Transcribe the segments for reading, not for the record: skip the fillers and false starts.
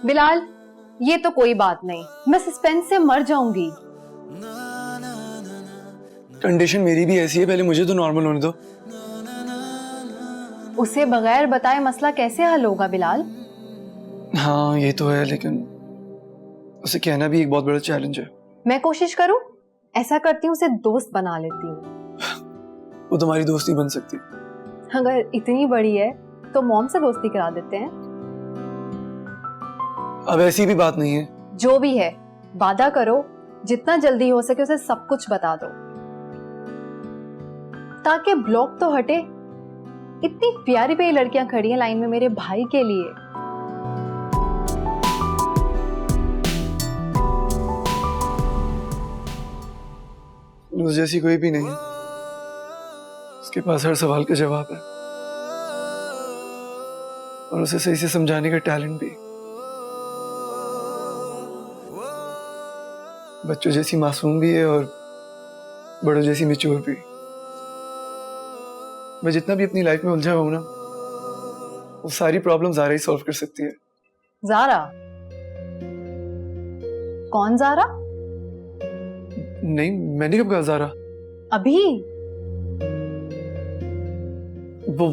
बिलाल, ये तो कोई बात नहीं, मैं सस्पेंस से मर जाऊंगी। कंडीशन मेरी भी ऐसी है, पहले मुझे तो नॉर्मल होने दो। उसे बगैर बताए मसला कैसे हल होगा बिलाल? हाँ ये तो है, लेकिन उसे कहना भी एक बहुत बड़ा चैलेंज है। मैं कोशिश करूं? ऐसा करती हूँ, उसे दोस्त बना लेती हूँ। वो तुम्हारी दोस्ती बन सकती। अगर इतनी बड़ी है तो मॉम से दोस्ती करा देते हैं। अब ऐसी भी बात नहीं है। जो भी है, वादा करो जितना जल्दी हो सके उसे सब कुछ बता दो, ताकि ब्लॉक तो हटे। इतनी प्यारी प्यारी लड़कियां खड़ी हैं लाइन में मेरे भाई के लिए। उस जैसी कोई भी नहीं है, उसके पास हर सवाल का जवाब है और उसे सही से समझाने का टैलेंट भी। बच्चों जैसी मासूम भी है और बड़ों जैसी मैच्योर भी। मैं जितना भी अपनी लाइफ में उलझा हुआ हूं ना, वो सारी प्रॉब्लम ज़ारा ही सॉल्व कर सकती है। ज़ारा? कौन ज़ारा? नहीं, मैंने कब कहा ज़ारा? अभी वो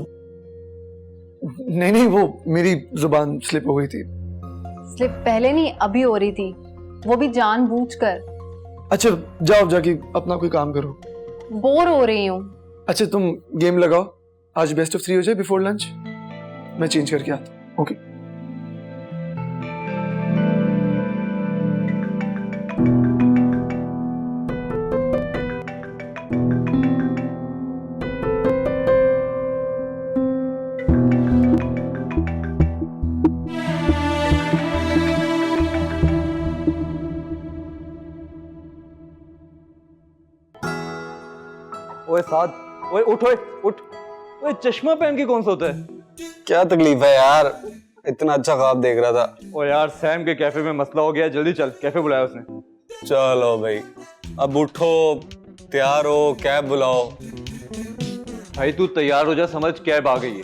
नहीं, वो मेरी जुबान स्लिप हो गई थी। स्लिप पहले नहीं, अभी हो रही थी, वो भी जानबूझकर। अच्छा जाओ, जाके अपना कोई काम करो। बोर हो रही हूँ। अच्छा तुम गेम लगाओ, आज बेस्ट ऑफ 3 हो जाए बिफोर लंच। मैं चेंज करके आता हूँ। ओके। ओए साथ, ओए उठ, ओए उठ। ओए चश्मा पहन के कौन सोता है? क्या तकलीफ है यार, इतना अच्छा ख्वाब देख रहा था। ओ यार, सैम के कैफे में मसला हो गया, जल्दी चल, कैफे बुलाया उसने। चलो भाई, अब उठो, तैयार हो, कैब बुलाओ। भाई तू तैयार हो जा, समझ कैब आ गई है।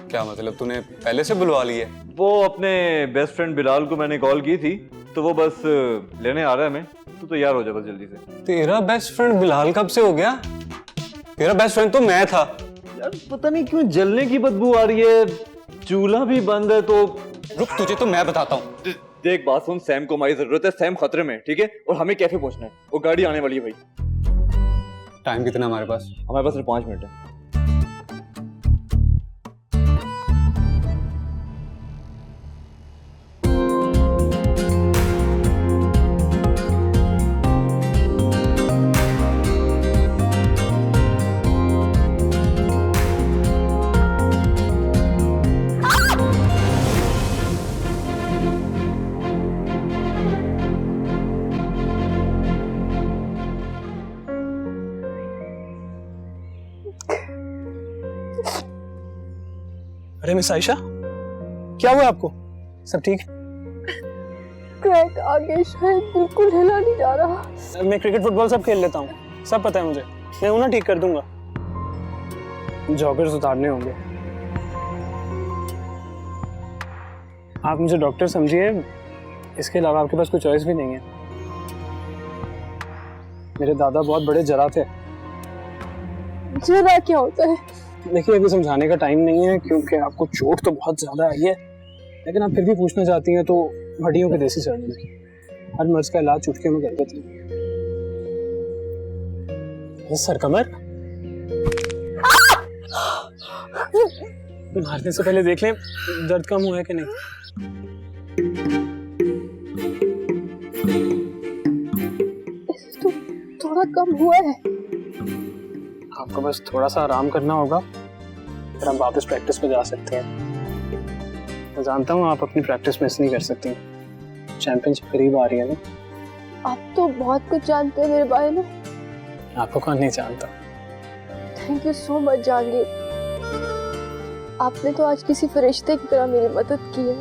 क्या मतलब, तूने पहले से बुलवा ली है? वो अपने बेस्ट फ्रेंड बिलाल को मैंने कॉल की थी, तो वो बस लेने आ रहा है हमें। तू तैयार हो जा बस जल्दी से। तेरा बेस्ट फ्रेंड बिलाल कब से हो गया? तेरा बेस्ट फ्रेंड तो मैं था। यार पता नहीं क्यों जलने की बदबू आ रही है, चूल्हा भी बंद है। तो रुक, तुझे तो मैं बताता हूँ। देख बात सुन, सैम को हमारी जरूरत है, सैम खतरे में, ठीक है? और हमें कैफे पहुंचना है, वो गाड़ी आने वाली है भाई। टाइम कितना हमारे पास? हमारे पास सिर्फ 5 मिनट है। अरे मिस आयशा, क्या हुआ आपको? सब ठीक? क्रैक आगे शायद बिल्कुल हिला नहीं जा रहा। मैं क्रिकेट फुटबॉल सब खेल लेता हूँ, सब पता है मुझे। मैं हूं ना, ठीक कर दूंगा। जॉगर्स उतारने होंगे। आप मुझे डॉक्टर समझिए, इसके अलावा आपके पास कोई चॉइस भी नहीं है। मेरे दादा बहुत बड़े जरा थे। जरा क्या होता है? देखिए अभी समझाने का टाइम नहीं है, क्योंकि आपको चोट तो बहुत ज्यादा आई है, लेकिन आप फिर भी पूछना चाहती हैं तो हड्डियों के देसी सर्जन है, हर मर्ज का इलाज चुटकियों में कर देते हैं। सर कमर मारने से पहले देख लें दर्द कम हुआ है कि नहीं। तो थोड़ा कम हुआ है। आपको बस थोड़ा सा आराम करना होगा, फिर हम वापस प्रैक्टिस पे जा सकते हैं। मैं जानता हूँ आप अपनी प्रैक्टिस मिस नहीं कर सकती, चैंपियनशिप करीब आ रही है ना। आप तो बहुत कुछ जानते हैं मेरे बारे में। आपको कौन नहीं जानता। Thank you so much Jahangir, आपने तो आज किसी फरिश्ते की तरह मेरी मदद की है।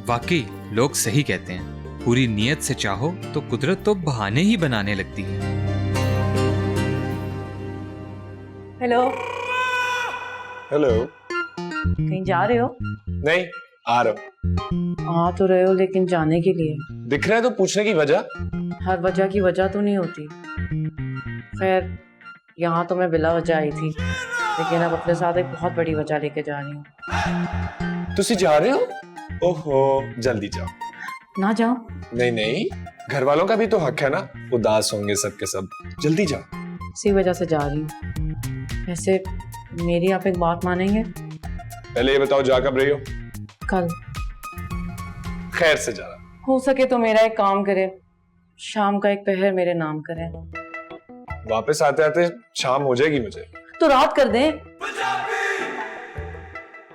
वाकई लोग सही कहते हैं, पूरी नीयत से चाहो तो कुदरत तो बहाने ही बनाने लगती है। हेलो। हेलो। कहीं जा रहे हो? नहीं, आ रहा हूँ। आ तो रहे हो लेकिन जाने के लिए। दिख रहा है तो पूछने की वजह? हर वजह की वजह तो नहीं होती। खैर यहाँ तो मैं बिला वजह आई थी, लेकिन अब अपने साथ एक बहुत बड़ी वजह लेके जा रही हूँ। तुसी जा रहे हो? ओहो, जल्दी जाओ। ना जाओ? नहीं नहीं, घर वालों का भी तो हक है ना, उदास होंगे सबके सब। जल्दी जाओ। इसी वजह से जा रही हूँ। वैसे मेरी आप एक बात मानेंगे? पहले ये बताओ जा कब रही हो? कल। खैर से जा रहा। हो सके तो मेरा एक काम करे, शाम का एक पहर मेरे नाम करें। वापस आते आते शाम हो जाएगी मुझे। तो रात कर दें।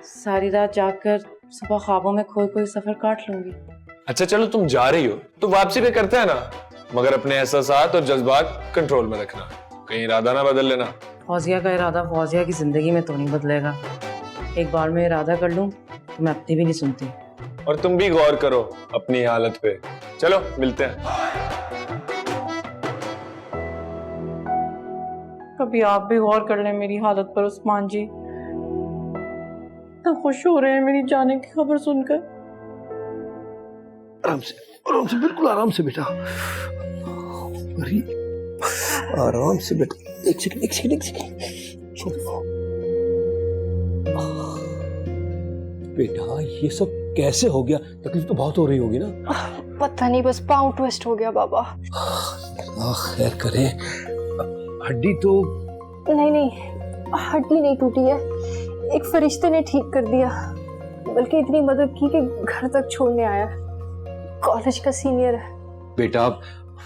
सारी रात जागकर सुबह ख्वाबों में खोई कोई सफर काट लूंगी। अच्छा चलो तुम जा रही हो तो वापसी पे करते हैं ना, मगर अपने एहसासात और जज्बात कंट्रोल में रखना, कहीं इरादा ना बदल लेना। फौजिया का इरादा फौजिया की जिंदगी में तो नहीं बदलेगा। एक बार मैं इरादा कर लूं तो मैं अपनी भी नहीं सुनती। और तुम भी गौर करो अपनी हालत पे। चलो मिलते हैं। कभी आप भी गौर कर लें मेरी हालत पर उस्मान जी। तो खुश हो रहे हैं मेरी जाने की खबर सुनकर। आराम से, बिल्कुल आराम से बेटा। अरे आराम से बेटा। एक सेकंड। बेटा ये सब कैसे हो गया? तकलीफ तो बहुत हो रही होगी ना? पता नहीं, बस पाँव ट्विस्ट हो गया बाबा। खैर करे। हड्डी तो नहीं, हड्डी नहीं टूटी है, एक फरिश्ते ने ठीक कर दिया, बल्कि इतनी मदद की कि घर तक छोड़ने आया। कॉलेज का सीनियर है। बेटा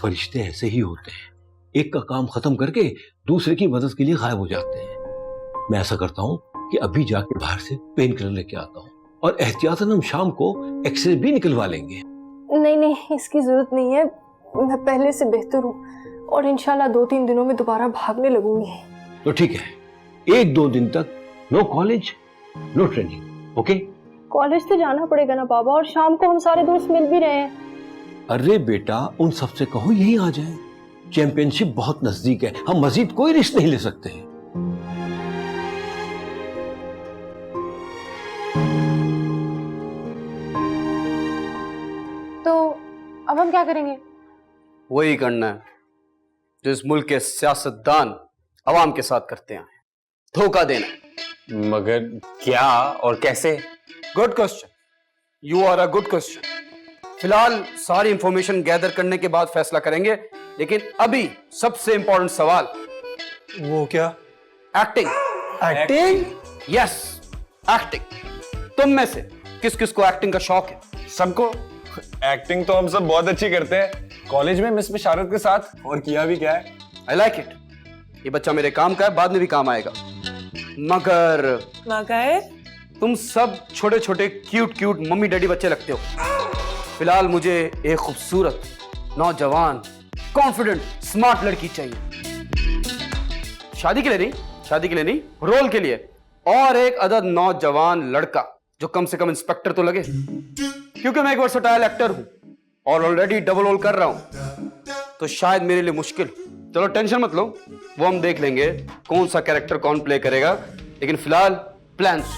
फरिश्ते ऐसे ही होते हैं, एक का काम खत्म करके दूसरे की मदद के लिए गायब हो जाते हैं। मैं ऐसा करता हूँ कि अभी जाके बाहर से पेन किलर लेके आता हूँ, और एहतियातन हम शाम को एक्सरे भी निकलवा लेंगे। नहीं, इसकी जरूरत नहीं है, मैं पहले से बेहतर हूँ और इंशाल्लाह 2-3 दिनों में दोबारा भागने लगूंगी। तो ठीक है, 1-2 दिन तक no college no training, okay? College तो जाना पड़ेगा ना बाबा, और शाम को हम सारे दोस्त मिल भी रहे हैं। अरे बेटा उन सबसे कहो यहीं आ जाए, चैंपियनशिप बहुत नजदीक है, हम मजीद कोई रिस्क नहीं ले सकते हैं। तो अब हम क्या करेंगे? वही करना है जो इस मुल्क के सियासतदान अवाम के साथ करते हैं, धोखा देना। मगर क्या और कैसे? Good question, you are a good question. फिलहाल सारी इंफॉर्मेशन गैदर करने के बाद फैसला करेंगे, लेकिन अभी सबसे इंपॉर्टेंट सवाल। वो क्या? एक्टिंग। एक्टिंग? Yes, acting. तुम में से किस किस को एक्टिंग का शौक है? सबको। एक्टिंग तो हम सब बहुत अच्छी करते हैं, कॉलेज में मिस बिशारत के साथ, और किया भी क्या है। I like it. ये बच्चा मेरे काम का है, बाद में भी काम आएगा। मगर तुम सब छोटे छोटे क्यूट मम्मी डैडी बच्चे लगते हो। फिलहाल मुझे एक खूबसूरत नौजवान कॉन्फिडेंट स्मार्ट लड़की चाहिए। शादी के लिए नहीं, रोल के लिए। और एक अदद नौजवान लड़का जो कम से कम इंस्पेक्टर तो लगे, क्योंकि मैं एक वर्सेटाइल एक्टर हूं और ऑलरेडी डबल रोल कर रहा हूं, तो शायद मेरे लिए मुश्किल। चलो टेंशन मत लो, वो हम देख लेंगे कौन सा कैरेक्टर कौन प्ले करेगा, लेकिन फिलहाल प्लान्स।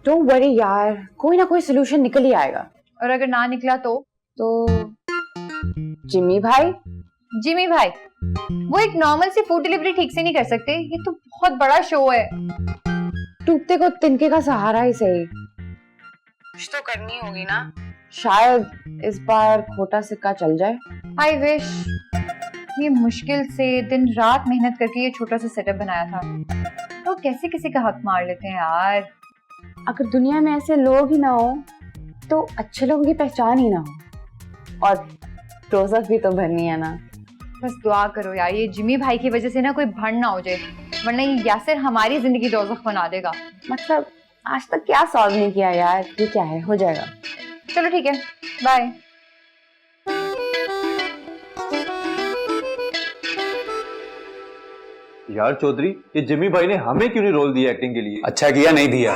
डोंट वरी यार, कोई ना कोई सोल्यूशन निकल ही आएगा। और अगर ना निकला तो जिमी भाई वो एक नॉर्मल सी फूड डिलीवरी ठीक से नहीं कर सकते? ये तो बहुत बड़ा शो है। टूटते को तिनके का सहारा ही सही, कुछ तो करनी होगी ना। शायद इस बार खोटा सिक्का चल जाए। I wish. ये मुश्किल से दिन रात मेहनत करके ये छोटा सा सेटअप बनाया था, तो कैसे किसी का हक मार लेते हैं यार। अगर दुनिया में ऐसे लोग ही ना हो तो अच्छे लोगों की पहचान ही ना हो, और दोज़ख भी तो भरनी है ना। बस दुआ करो यार ये जिमी भाई की वजह से ना कोई भंड ना हो जाए, वरना ये यासिर हमारी जिंदगी दोज़ख बना देगा। मतलब आज तक क्या सॉल्व नहीं किया यार, ये क्या है, हो जाएगा। चलो ठीक है, बाय। यार चौधरी, ये जिमी भाई ने हमें क्यों नहीं रोल दिया एक्टिंग के लिए? अच्छा किया नहीं दिया।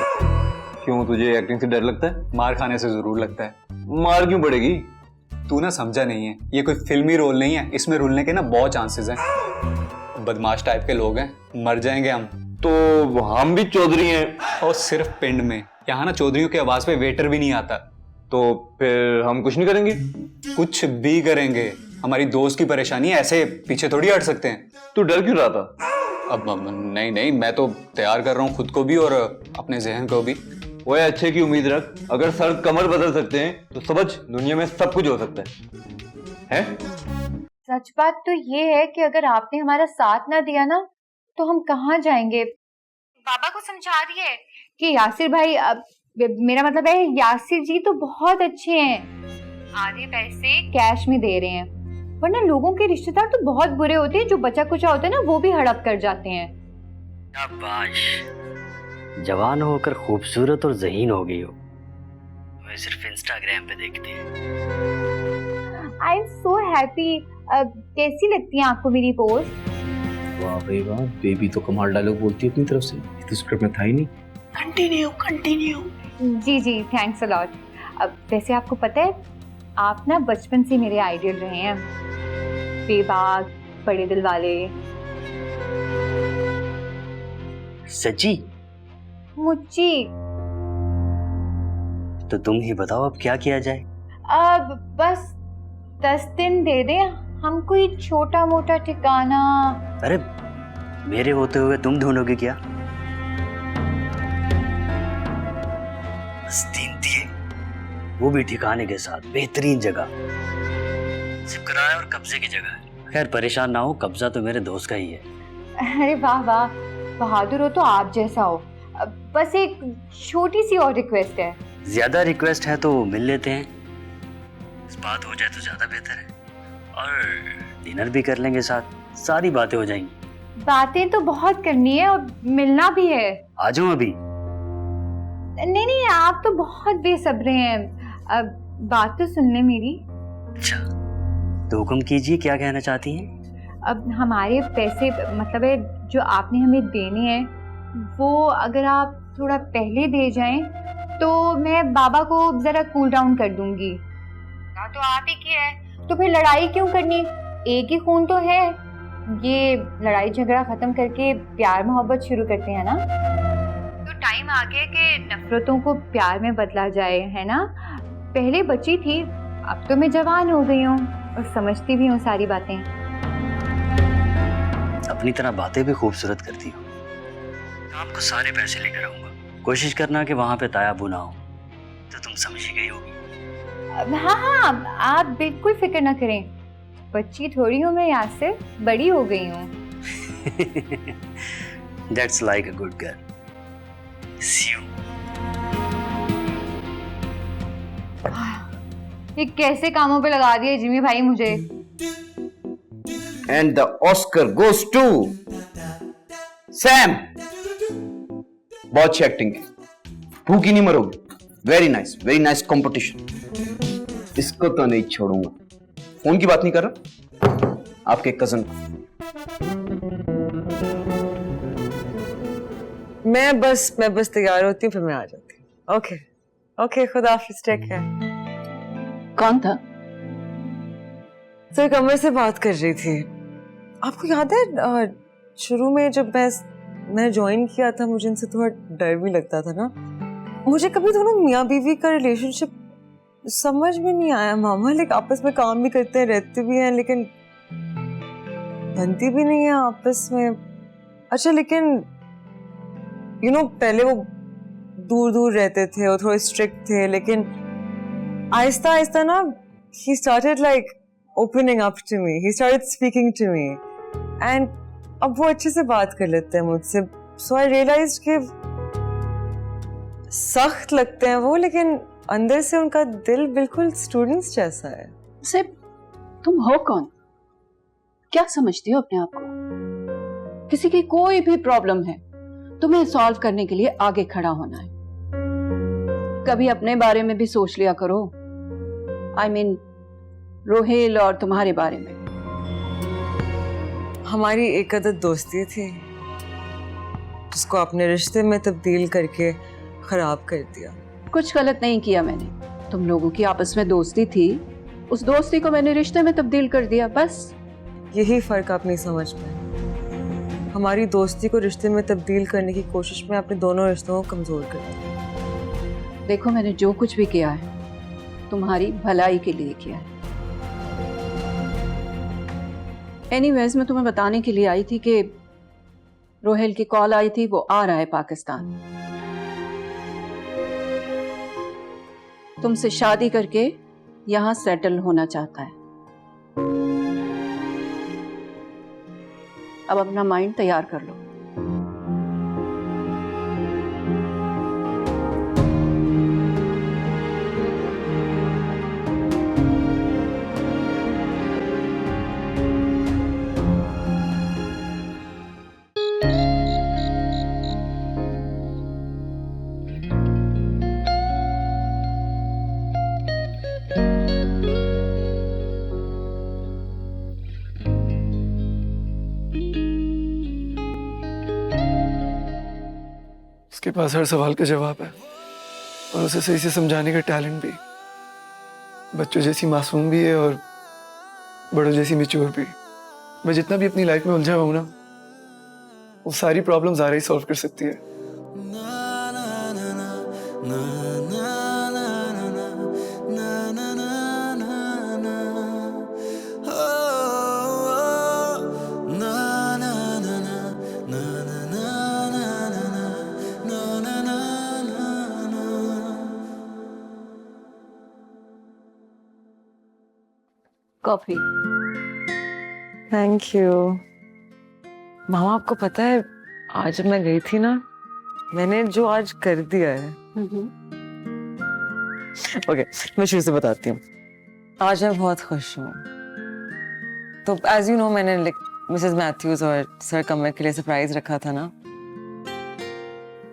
क्यों, तुझे एक्टिंग से डर लगता है? मार खाने से जरूर लगता है। मार क्यों पड़ेगी? तू ना समझा नहीं है, ये कोई फिल्मी रोल नहीं है, इसमें रुलने के ना बहुत चांसेस हैं। बदमाश टाइप के लोग हैं, मर जाएंगे हम। तो हम भी चौधरी हैं। और सिर्फ पिंड में। यहाँ ना चौधरियों की आवाज पे वेटर भी नहीं आता। तो फिर हम कुछ नहीं करेंगे? कुछ भी करेंगे। हमारी दोस्त की परेशानी है, ऐसे पीछे थोड़ी हट सकते हैं। तू डर क्यों रहा था? अब नहीं, मैं तो तैयार कर रहा हूँ खुद को भी और अपने जहन को भी। वो अच्छे की उम्मीद रख। अगर सर कमर बदल सकते हैं तो समझ दुनिया में सब कुछ हो सकता है? सच बात तो ये है कि अगर आपने हमारा साथ ना दिया ना तो हम कहाँ जाएंगे। बाबा को समझा दिए कि यासिर भाई, मेरा मतलब है यासिर जी तो बहुत अच्छे हैं, आधे पैसे कैश में दे रहे हैं, वरना लोगों के रिश्तेदार तो बहुत बुरे होते हैं, जो बचा कुचा होता है ना वो भी हड़प कर जाते हैं। शाबाश, जवान होकर खूबसूरत और ज़हीन हो गई हो। मैं सिर्फ इंस्टाग्राम पे देखती है। आई एम सो हैप्पी। कैसी लगती है आपको मेरी पोस्ट? वाह भाई वाह, बेबी तो कमाल डायलॉग बोलती है अपनी तरफ से, ये तो स्क्रिप्ट में था ही नहीं। कंटिन्यू। जी थैंक्स अ लॉट। अब वैसे आपको पता है, आप ना बचपन से मेरे आइडियल रहे हैं, बेबाक, बड़े दिल वाले। सच्ची? मुच्ची। तो तुम ही बताओ अब क्या किया जाए। अब बस 10 दिन दे दे, हम कोई छोटा मोटा ठिकाना। अरे मेरे होते हुए तुम ढूंढोगे क्या? बस 3 दिए, वो भी ठिकाने के साथ, बेहतरीन जगह, सिर्फ किराया और कब्जे की जगह है। खैर परेशान ना हो, कब्जा तो मेरे दोस्त का ही है। अरे वाह वाह, बहादुर हो तो आप जैसा हो। बस एक छोटी सी और रिक्वेस्ट है। ज्यादा रिक्वेस्ट है तो मिल लेते हैं, इस बात हो जाए तो ज्यादा बेहतर है, और डिनर भी कर लेंगे साथ, सारी बातें हो जाएंगी। बातें तो बहुत करनी है और मिलना भी है। आ जाओ अभी। नहीं, आप तो बहुत बेसब्रे हैं। अब बात तो सुन ले मेरी। अच्छा तो हुक्म कीजिए, क्या कहना चाहती हैं? अब हमारे पैसे, मतलब है जो आपने हमें देने हैं, वो अगर आप थोड़ा पहले दे जाएं तो मैं बाबा को जरा कूल डाउन कर दूंगी। तो आप ही की है तो फिर लड़ाई क्यों करनी, एक ही खून तो है। ये लड़ाई झगड़ा खत्म करके प्यार मोहब्बत शुरू करते हैं ना, तो टाइम आ गया कि नफरतों को प्यार में बदला जाए, है ना। पहले बच्ची थी, अब तो मैं जवान हो गई हूँ और समझती भी हूँ सारी बातें। अपनी तरह बातें भी खूबसूरत करती हो। काम को सारे पैसे लेकर आऊंगा, कोशिश करना कि वहां पे तायाबू ना हो, तो तुम समझ ही गई होगी। हाँ, आप बिल्कुल फिक्र ना करें, बच्ची थोड़ी हूँ मैं, यासिर बड़ी हो गई हूँ। That's like a good girl. See you. ये कैसे कामों पे लगा दिए जिमी भाई मुझे। And the Oscar goes to Sam. बहुत अच्छी एक्टिंग की, भूखी नहीं मरोगी। Very nice competition. इसको तो नहीं छोड़ूंगा। फोन की बात नहीं कर रहा, आपके कजन को। मैं बस तैयार होती हूँ, फिर मैं आ जाती हूँ। ओके खुदा हाफिज, टेक केयर। कौन था? सर कमर से बात कर रही थी। आपको याद है शुरू में जब मैंने ज्वाइन किया था, मुझे इनसे थोड़ा डर भी लगता था ना। मुझे कभी दोनों मियाँ बीवी का रिलेशनशिप समझ में नहीं आया मामा। लाइक आपस में काम भी करते हैं, रहते भी हैं, लेकिन बनती भी नहीं है आपस में। अच्छा लेकिन पहले वो दूर दूर रहते थे और थोड़े स्ट्रिक्ट थे, लेकिन आहिस्ता आहिस्ता ना he started like opening up to me, he started speaking to me, and अब वो अच्छे से बात कर लेते हैं मुझसे। So I realized कि सख्त लगते हैं वो, लेकिन अंदर से उनका दिल बिल्कुल स्टूडेंट्स जैसा है। सिर्फ तुम हो कौन? क्या समझती हो अपने आप को? किसी की कोई भी प्रॉब्लम है, तुम्हें सॉल्व करने के लिए आगे खड़ा होना है। कभी अपने बारे में भी सोच लिया करो। I mean, रोहेल और तुम्हारे बारे में। हमारी एक आदत दोस्ती थी जिसको आपने रिश्ते में तब्दील करके खराब कर दिया। कुछ गलत नहीं किया मैंने। तुम लोगों की आपस में दोस्ती थी, उस दोस्ती को मैंने रिश्ते में तब्दील कर दिया, बस। यही फर्क आप नहीं समझ पाए। हमारी दोस्ती को रिश्ते में तब्दील करने की कोशिश में आपने दोनों रिश्तों को कमजोर कर दिया। देखो, मैंने जो कुछ भी किया है तुम्हारी भलाई के लिए किया है। एनीवेज, मैं तुम्हें बताने के लिए आई थी कि रोहेल की कॉल आई थी, वो आ रहा है पाकिस्तान। तुमसे शादी करके यहां सेटल होना चाहता है। अब अपना माइंड तैयार कर लो। उसके पास हर सवाल का जवाब है और उसे सही से समझाने का टैलेंट भी। बच्चों जैसी मासूम भी है और बड़ों जैसी मैच्योर भी। मैं जितना भी अपनी लाइफ में उलझा हुआ हूं ना, वो सारी प्रॉब्लम्स ज़ारा ही सॉल्व कर सकती है। कॉफी। Thank you. मामा, आपको पता है आज जब मैं गई थी ना, मैंने जो आज कर दिया है। ओके, मैं शुरू से बताती हूँ। आज मैं बहुत खुश हूँ। तो एज यू नो, मैंने मिसेस मैथ्यूज और सर कमर के लिए सरप्राइज रखा था ना।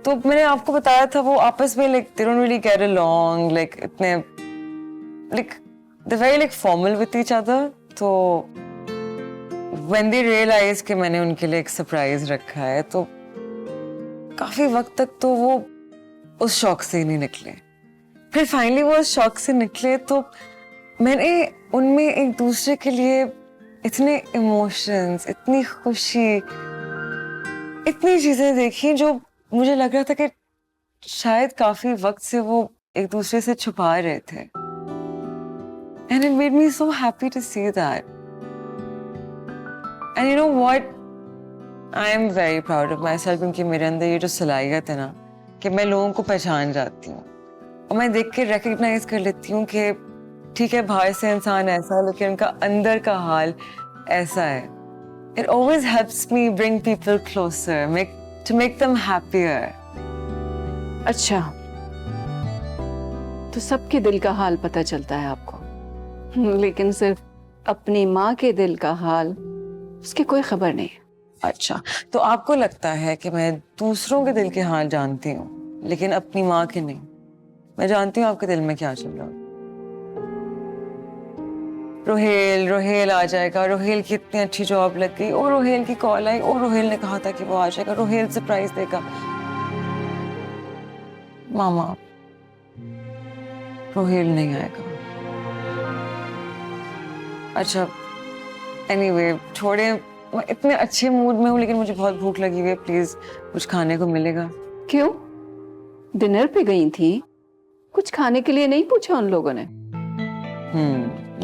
तो मैंने आपको बताया था वो आपस में they don't really get along, इतने they're very formal with each other. तो when they realize कि मैंने उनके लिए एक सरप्राइज रखा है, तो काफी वक्त तक तो वो उस शौक से ही नहीं निकले। फिर फाइनली वो उस शौक से निकले तो मैंने उनमें एक दूसरे के लिए इतने इमोशंस, इतनी खुशी, इतनी चीजें देखी जो मुझे लग रहा था कि शायद काफी वक्त से वो एक दूसरे से छुपा रहे थे। And it made me so happy to see that. And you know what? I am very proud of myself क्योंकि मेरे अंदर ये जो सलाहियत है ना कि मैं लोगों को पहचान जाती हूँ और मैं देख के recognize कर लेती हूँ कि ठीक है, बाहर से इंसान ऐसा है लेकिन उनका अंदर का हाल ऐसा है। It always helps me bring people closer, to make them happier. अच्छा, तो सबके दिल का हाल पता चलता है आपको, लेकिन सिर्फ अपनी माँ के दिल का हाल उसकी कोई खबर नहीं है। अच्छा, तो आपको लगता है कि मैं दूसरों के दिल के हाल जानती हूँ लेकिन अपनी माँ के नहीं। मैं जानती हूँ आपके दिल में क्या चल रहा है। रोहेल आ जाएगा, रोहेल की इतनी अच्छी जॉब लग गई, और रोहेल की कॉल आई, और रोहेल ने कहा था कि वो आ जाएगा, रोहेल सरप्राइज देगा। मामा, रोहेल नहीं आएगा। अच्छा, एनीवे, छोड़े, मैं इतने अच्छे मूड में हूँ लेकिन मुझे बहुत भूख लगी हुई है। प्लीज कुछ खाने को मिलेगा? क्यों? डिनर पे गई थी, कुछ खाने के लिए नहीं पूछा उन लोगों ने?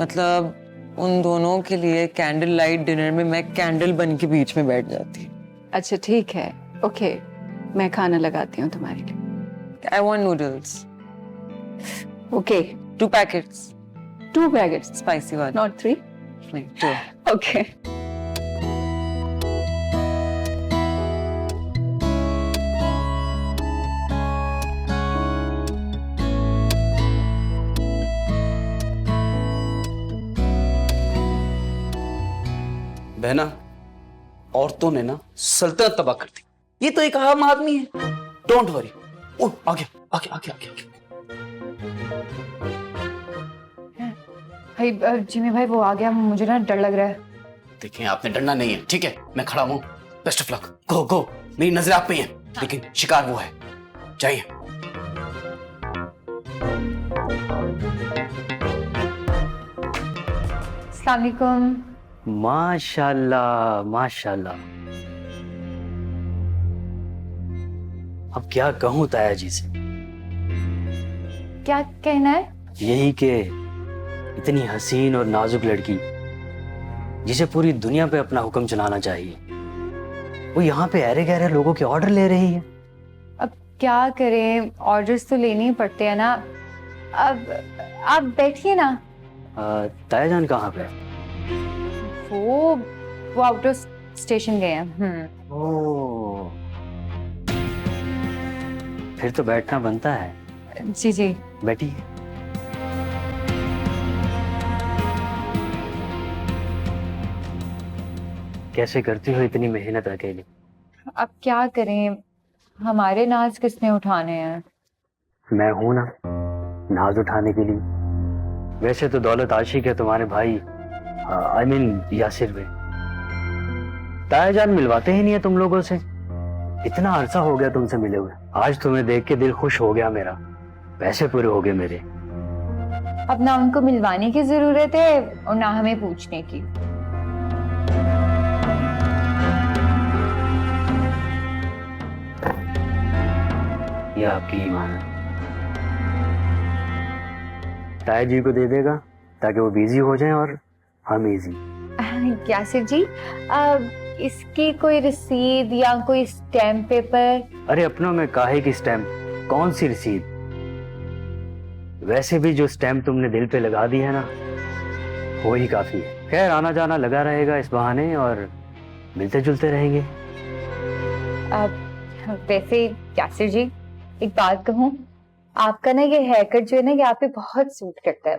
मतलब उन दोनों के लिए कैंडल लाइट डिनर में मैं कैंडल बन के बीच में बैठ जाती। अच्छा ठीक है, ओके, मैं खाना लगाती हूँ तुम्हारे लिए। I want noodles. Okay, 2 packets. 2 packets spicy वाले, नॉट 3? नहीं, 2। ओके। बहना, औरतों ने ना सल्तनत तबाह कर दी। ये तो एक आम आदमी है। Don't worry. ओ, आगे आगे आगे आगे आगे। भाई जिमी भाई वो आ गया, मुझे ना डर लग रहा है। देखें, आपने डरना नहीं है, ठीक है? मैं खड़ा हूं। Best of luck. Go go. मेरी नजर आप पे है, लेकिन शिकार वो है। जाइए। अस्सलाम वालेकुम। माशाल्लाह माशाल्लाह। अब क्या कहूँ ताया जी से? क्या कहना है? यही कि इतनी हसीन और नाजुक लड़की जिसे पूरी दुनिया पे अपना हुक्म चलाना चाहिए, वो यहाँ पे अरे गहरे लोगों के ऑर्डर ले रही है। अब क्या करें, ऑर्डर्स तो लेने ही पड़ते हैं ना। अब आप बैठिए ना। ताया जान कहाँ पे? वो आउट ऑफ स्टेशन गए हैं। ओह, फिर तो बैठना बनता है। जी जी बैठिए। कैसे करती हो इतनी मेहनत अकेले? अब क्या करें, हमारे नाज किसने उठाने हैं? मैं हूं ना नाज उठाने के लिए। वैसे तो दौलत आशिक है तुम्हारे भाई, आई मीन यासिर में। ताया जान मिलवाते ही नहीं है तुम लोगों से। इतना अरसा हो गया तुमसे मिले हुए। आज तुम्हें देख के दिल खुश हो गया मेरा। पैसे पूरे हो गए मेरे। अब ना उनको मिलवाने की जरूरत है और ना हमें पूछने की। ये आपकी ईमान है। ताया जी को दे देगा ताकि वो बिजी हो जाएं और हम इजी। यासिर जी, इसकी कोई रसीद या कोई स्टैम्प पेपर? अरे अपनों में काहे की स्टैम्प, कौन सी रसीद? वैसे भी जो स्टैम्प तुमने दिल पे लगा दी है ना, वो ही काफी है। खैर आना जाना लगा रहेगा इस बहाने और मिलते जुलते रहेंगे। वैसे यासिर जी, एक बात कहूँ, आपका ना ये हेयर कट जो है ना, ये आप पे बहुत सूट करता है।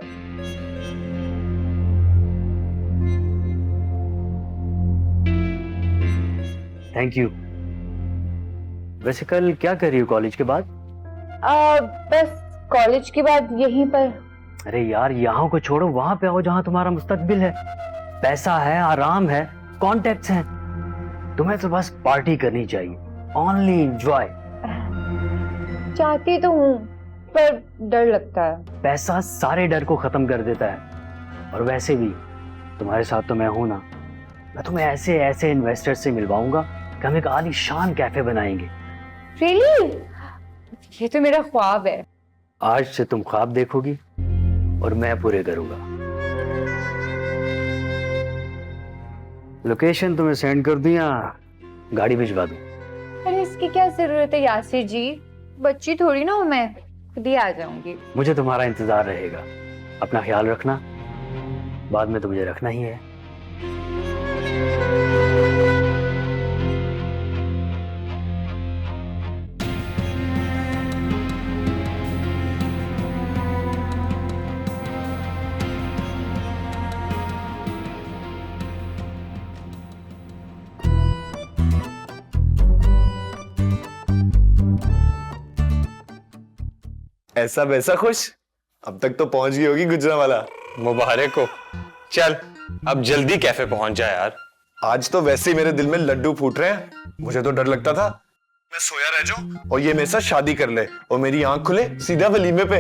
Thank you. वैसे कल क्या कर रही हो कॉलेज के बाद? बस कॉलेज के बाद यहीं पर। अरे यार यहाँ को छोड़ो, वहां पे आओ जहाँ तुम्हारा मुस्तकबिल है। पैसा है, आराम है, कॉन्टेक्ट्स हैं। तुम्हें तो बस पार्टी करनी चाहिए, ओनली एंजॉय। चाहती तो हूँ पर डर लगता है। पैसा सारे डर को खत्म कर देता है। और वैसे भी तुम्हारे साथ तो मैं हूं ना। मैं तुम्हें ऐसे ऐसे इन्वेस्टर से मिलवाऊंगा कि हम एक आलीशान कैफे बनाएंगे। रियली? ये तो मेरा ख्वाब है। आज से तुम ख्वाब देखोगी और मैं पूरे करूंगा। लोकेशन तुम्हें सेंड कर दूं या गाड़ी भिजवा दूं? अरे इसकी क्या जरूरत है यासिर जी, बच्ची थोड़ी ना हूं मैं, खुद ही आ जाऊंगी। मुझे तुम्हारा इंतजार रहेगा। अपना ख्याल रखना, बाद में तो मुझे रखना ही है। ऐसा वैसा खुश? अब तक तो पहुंच गई होगी गुजरांवाला। मुबारक हो। चल अब जल्दी कैफे पहुंच जा यार। आज तो वैसे ही मेरे दिल में लड्डू फूट रहे हैं। मुझे तो डर लगता था मैं सोया रह जाऊं और ये मेरे साथ शादी कर ले और मेरी आंख खुले सीधा वलीमे पे।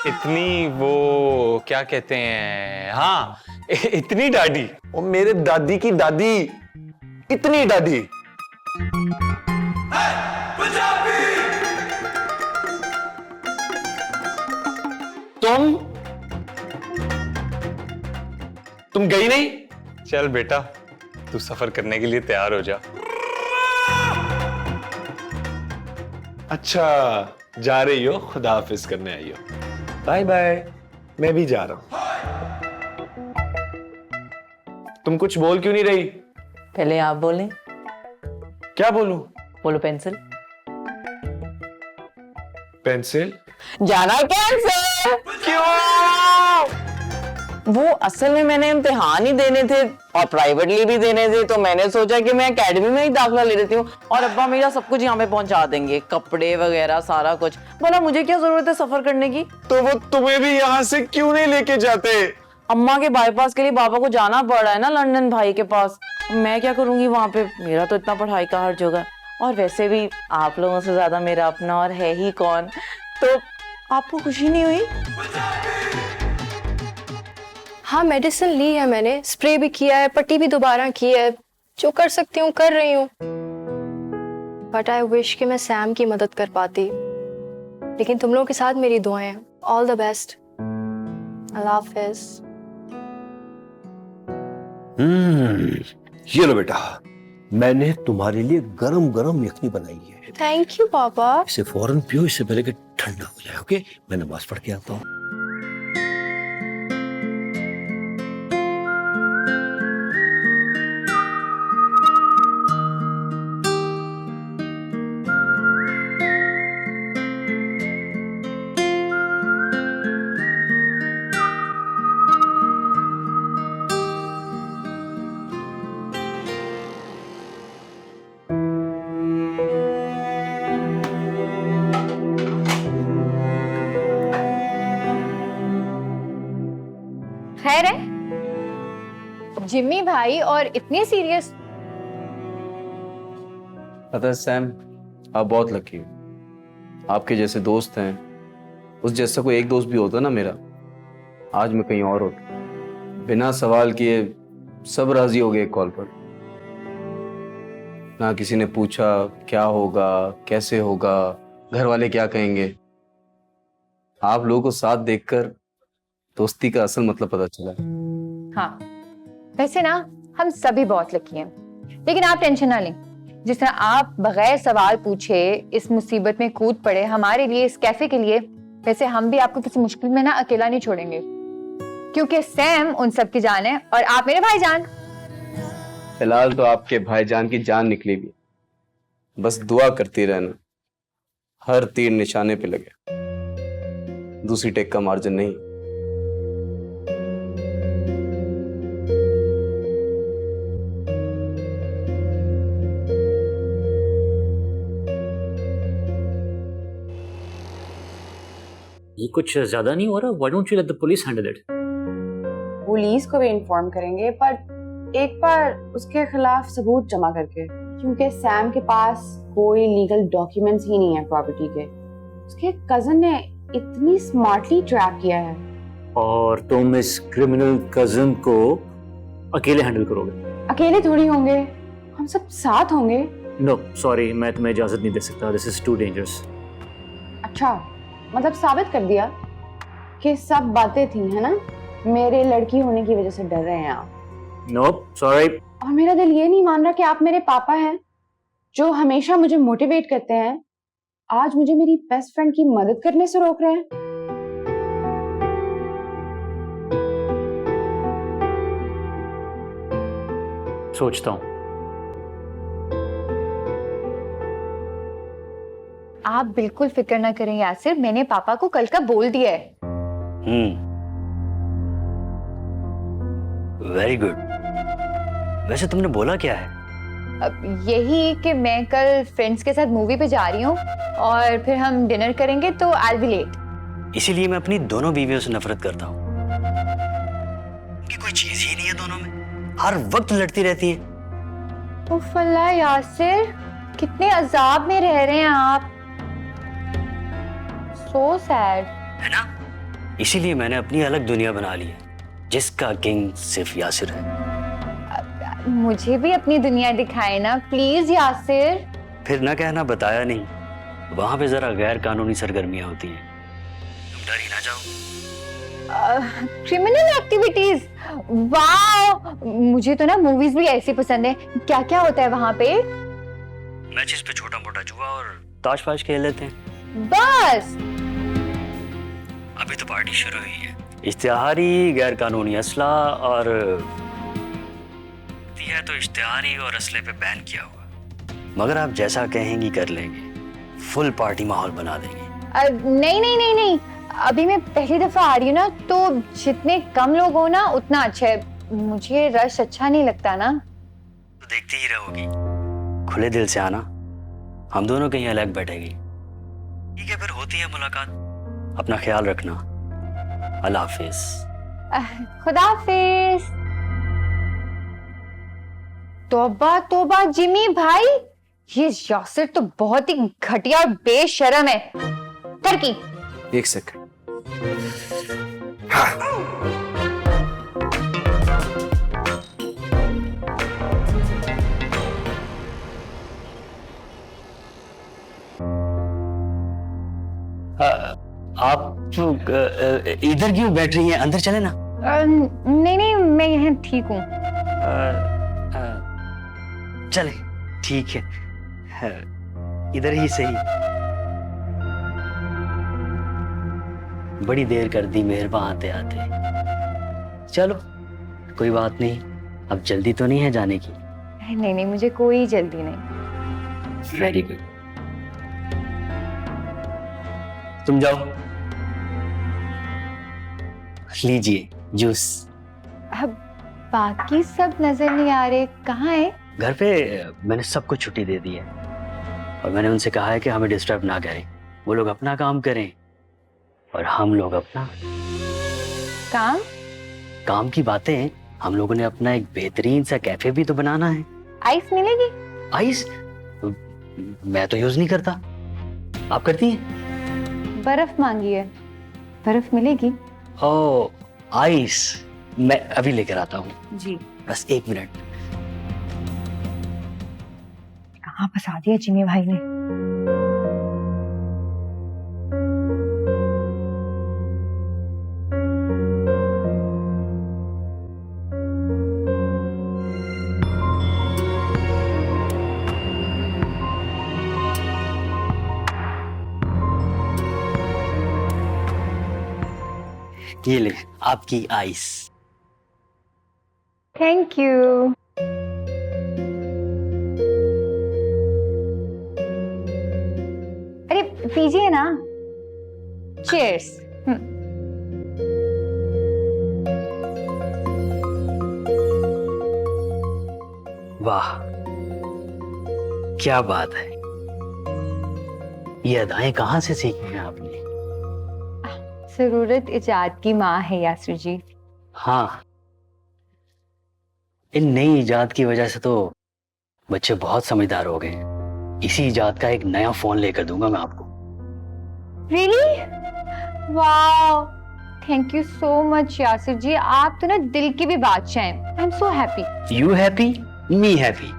इतनी वो क्या कहते हैं, हाँ इतनी दादी। और मेरे दादी की दादी, इतनी दादी। तुम गई नहीं? चल बेटा तू सफर करने के लिए तैयार हो जा। अच्छा जा रही हो, खुदा हाफिज करने आई हो। Bye bye. मैं भी जा रहा हूं। तुम कुछ बोल क्यों नहीं रही? पहले आप बोलें। क्या बोलूं? बोलो पेंसिल। पेंसिल? जाना कैंसिल। क्यों? वो असल में मैंने इम्तिहान ही देने थे और प्राइवेटली भी देने थे, तो मैंने सोचा कि मैं एकेडमी में ही दाखिला ले लेती हूँ और अब्बा मेरा सब कुछ यहाँ पे पहुंचा देंगे, कपड़े वगैरह सारा कुछ। बोला मुझे क्या जरूरत है सफर करने की। तो वो तुम्हें भी यहाँ से क्यों नहीं लेके जाते? अम्मा के बाईपास के लिए पापा को जाना पड़ रहा है ना लंदन भाई के पास। मैं क्या करूंगी वहां पे, मेरा तो इतना पढ़ाई का हर्ज होगा। और वैसे भी आप लोगों से ज्यादा मेरा अपना और है ही कौन, तो आपको खुशी नहीं हुई? हाँ, मेडिसिन ली है मैंने, स्प्रे भी किया है, पट्टी भी दोबारा की है, जो कर सकती हूँ कर रही हूँ। बट आई विश कि मैं सैम की मदद कर पाती, लेकिन तुम लोगों के साथ मेरी दुआएं हैं। All the best. अल्लाह हाफिज। ये लो बेटा, मैंने तुम्हारे लिए गरम गरम यखनी बनाई है। थैंक यू पापा। इसे फौरन पियो, इससे पहले कि ठंडा हो जाए। ओके, मैं नमाज पढ़ के आता हूँ। खैर है जिम्मी भाई, और इतने सीरियस? पता है सैम, आप बहुत लकी हो। आपके जैसे दोस्त हैं, उस जैसा कोई एक दोस्त भी होता ना मेरा, आज मैं कहीं और होता। बिना सवाल किए सब राजी हो गए कॉल पर। ना किसी ने पूछा क्या होगा, कैसे होगा, घर वाले क्या कहेंगे। आप लोगों को साथ देखकर दोस्ती का असल मतलब पता चला। हाँ, वैसे ना हम सभी बहुत लकी हैं, लेकिन आप टेंशन ना लें। जिस तरह आप बगैर सवाल पूछे इस मुसीबत में कूद पड़े हमारे लिए, इस कैफे के लिए, वैसे हम भी आपको किसी मुश्किल में ना अकेला नहीं छोड़ेंगे, क्योंकि सैम उन सब की जान है और आप मेरे भाईजान। फिलहाल तो आपके भाईजान की जान निकली भी, बस दुआ करती रहना हर तीर निशाने पे लगे, दूसरी टेक का मार्जिन नहीं। ये कुछ ज्यादा नहीं हो रहा? Why don't you let the police handle it? Police को भी इन्फॉर्म करेंगे, पर एक बार उसके खिलाफ सबूत जमा करके, क्योंकि सैम के पास कोई लीगल डॉक्यूमेंट्स ही नहीं है प्रॉपर्टी के। उसके कजन ने इतनी स्मार्टली ट्रैप किया है। और तुम इस क्रिमिनल कजन को अकेले हैंडल करोगे? अकेले थोड़ी होंगे, हम सब साथ होंगे। नो सॉरी, मैं तुम्हें इजाजत नहीं दे सकता। This is too dangerous. अच्छा, मतलब साबित कर दिया कि सब बातें थी, है ना? मेरे लड़की होने की वजह से डर रहे हैं आप। No sorry. और मेरा दिल ये नहीं मान रहा कि आप मेरे पापा हैं, जो हमेशा मुझे मोटिवेट करते हैं, आज मुझे मेरी बेस्ट फ्रेंड की मदद करने से रोक रहे हैं। सोचता हूँ। आप बिल्कुल फिक्र ना करें यासिर, मैंने पापा को कल का बोल दिया है। Very good. वैसे तुमने बोला क्या है? अब यही कि मैं कल फ्रेंड्स के साथ मूवी पे जा रही हूँ और फिर हम डिनर करेंगे, तो आई विल बी लेट। इसीलिए मैं अपनी दोनों बीवियों से नफरत करता हूँ। कि कोई चीज ही नहीं है दोनों में, हर वक्त लड़ती रहती है। उफ अल्लाह यासिर, कितने अजाब में रह रहे हैं आप। So sad. है ना? इसीलिए मैंने अपनी अलग दुनिया बना ली है, जिसका किंग सिर्फ यासिर है। मुझे भी अपनी दुनिया दिखाए ना प्लीज यासिर। फिर ना कहना बताया नहीं, वहां पे जरा गैर कानूनी सरगर्मियां होती हैं, तुम डर ही ना जाओ। क्रिमिनल एक्टिविटीज, वाह, मुझे तो ना मूवीज भी ऐसी पसंद है। क्या क्या होता है वहां पे? मैचेस पे छोटा मोटा जुआ और ताश पाश खेल लेते हैं। बस अभी तो पार्टी शुरू हुई है। इश्तिहारी, गैर कानूनी असला और है तो इश्तिहारी और असले पे बैन किया हुआ, मगर आप जैसा कहेंगी कर लेंगे, फुल पार्टी माहौल बना देंगे। नहीं नहीं नहीं नहीं, अभी मैं पहली दफा आ रही हूँ ना, तो जितने कम लोग हो ना उतना अच्छा है। मुझे रश अच्छा नहीं लगता ना। तो देखती ही रहोगी, खुले दिल से आना, हम दोनों कहीं अलग बैठेंगे। ठीक है, फिर होती है मुलाकात। अपना ख्याल रखना। अल्लाह हाफिज। खुदाफिज। तौबा तौबा जिमी भाई, ये यासिर तो बहुत ही घटिया और बेशरम है। टर्की। एक सेकंड। आप इधर क्यों बैठ रही हैं? अंदर चले ना। नहीं नहीं, मैं यहाँ ठीक हूँ। चले, ठीक है, इधर ही सही। बड़ी देर कर दी मेहरबान आते आते। चलो कोई बात नहीं, अब जल्दी तो नहीं है जाने की? नहीं नहीं, मुझे कोई जल्दी नहीं। वेरी गुड, तुम जाओ, लीजिए जूस। अब बाकी सब नजर नहीं आ रहे, कहाँ है? घर पे मैंने सबको छुट्टी दे दी है और मैंने उनसे कहा है कि हमें डिस्टर्ब ना करें। वो लोग अपना काम करें और हम लोग अपना। काम की बातें, हम लोगों ने अपना एक बेहतरीन सा कैफे भी तो बनाना है। आइस मिलेगी? आइस मैं तो यूज नहीं करता, आप करती हैं? बर्फ मांगी है, बर्फ मिलेगी? ओ आइस, मैं अभी लेकर आता हूँ जी। बस 1 मिनट। कहाँ फंसा दिया जिमी भाई ने? ये ले आपकी आइस। Thank you. अरे पीजिए ना। चीयर्स। वाह क्या बात है, ये अदाएं कहाँ से सीखी हैं आपने? जरूरत इजाद की माँ है यासिर जी। हाँ, इन नई इजाद की वजह से तो बच्चे बहुत समझदार हो गए। इसी इजाद का एक नया फोन लेकर दूंगा मैं आपको। Really? Wow, thank you so much Yasir ji, आप तो ना दिल की भी बादशाह हैं। I am so happy. You happy, me happy,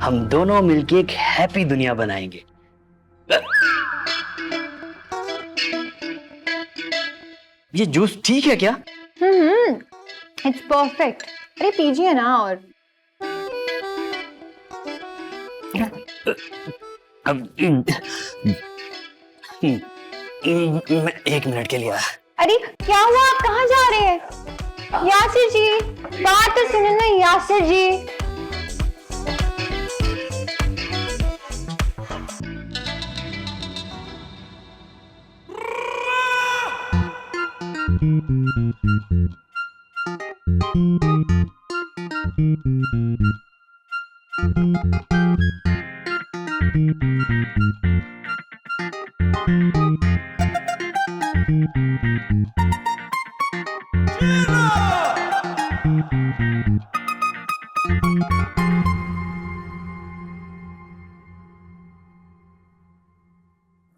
हम दोनों मिलके एक हैप्पी दुनिया बनाएंगे। ये जूस ठीक है क्या? It's perfect. अरे पीजिए ना। और अब मैं 1 मिनट के लिए आया। अरे क्या हुआ, आप कहाँ जा रहे हैं? यासिर जी बात तो सुनो ना यासिर जी।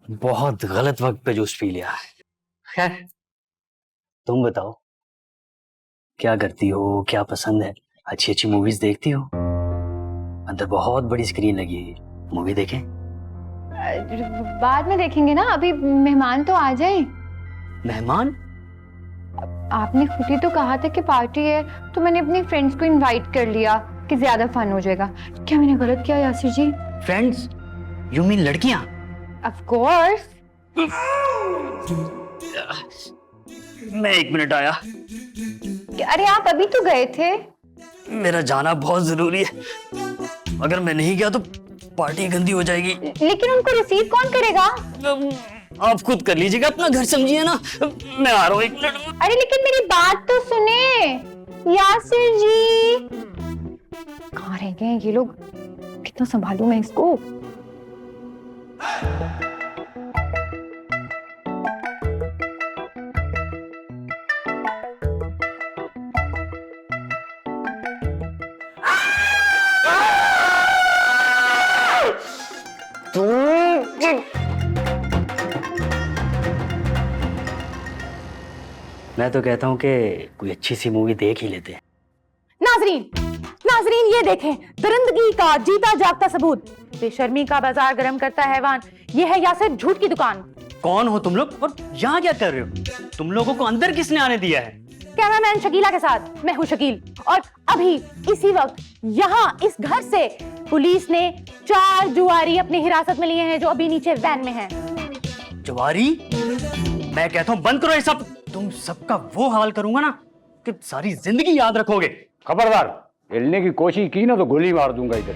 बहुत गलत वक्त पे जूस पी लिया है। खैर तुम बताओ, क्या करती हो, क्या पसंद है? अच्छी अच्छी मूवीज देखती हो? अंदर बहुत बड़ी स्क्रीन लगी है, मूवी देखें? बाद में देखेंगे ना, अभी मेहमान तो आ जाए। मेहमान? आपने खुद ही तो कहा था कि पार्टी है, तो मैंने अपनी फ्रेंड्स को इनवाइट कर लिया कि ज्यादा फन हो जाएगा। क्या मैंने गलत किया यासिर जी? फ्रेंड्स? यू मीन लड़कियां? Of course. मैं 1 मिनट आया। अरे आप अभी तो गए थे। मेरा जाना बहुत जरूरी है, अगर मैं नहीं गया तो पार्टी गंदी हो जाएगी। लेकिन उनको रिसीव कौन करेगा? आप खुद कर लीजिएगा, अपना घर समझिए ना। मैं आ रहा हूँ 1 मिनट। अरे लेकिन मेरी बात तो सुने यासिर जी। कहाँ रह गए ये लोग? कितना संभालूं मैं इसको? मैं तो कहता हूँ कि कोई अच्छी सी मूवी देख ही लेते हैं। नाजरीन, नाजरीन ये देखें, दरिंदगी का जीता जागता सबूत। बेशर्मी का बाजार गर्म करता हैवान, ये है यासिर झूठ की दुकान। कौन हो तुम लोग और यहाँ क्या कर रहे हो? तुम लोगों को अंदर किसने आने दिया है? कैमरामैन शकीला के साथ मैं हूँ शकील, और अभी इसी वक्त यहाँ इस घर से पुलिस ने 4 जुआरी अपनी हिरासत में लिए हैं जो अभी नीचे वैन में हैं। जुआरी? मैं कहता हूँ बंद करो ये सब। तुम सबका वो हाल करूंगा ना कि सारी जिंदगी याद रखोगे। खबरदार, हिलने की कोशिश की ना तो गोली मार दूंगा इधर।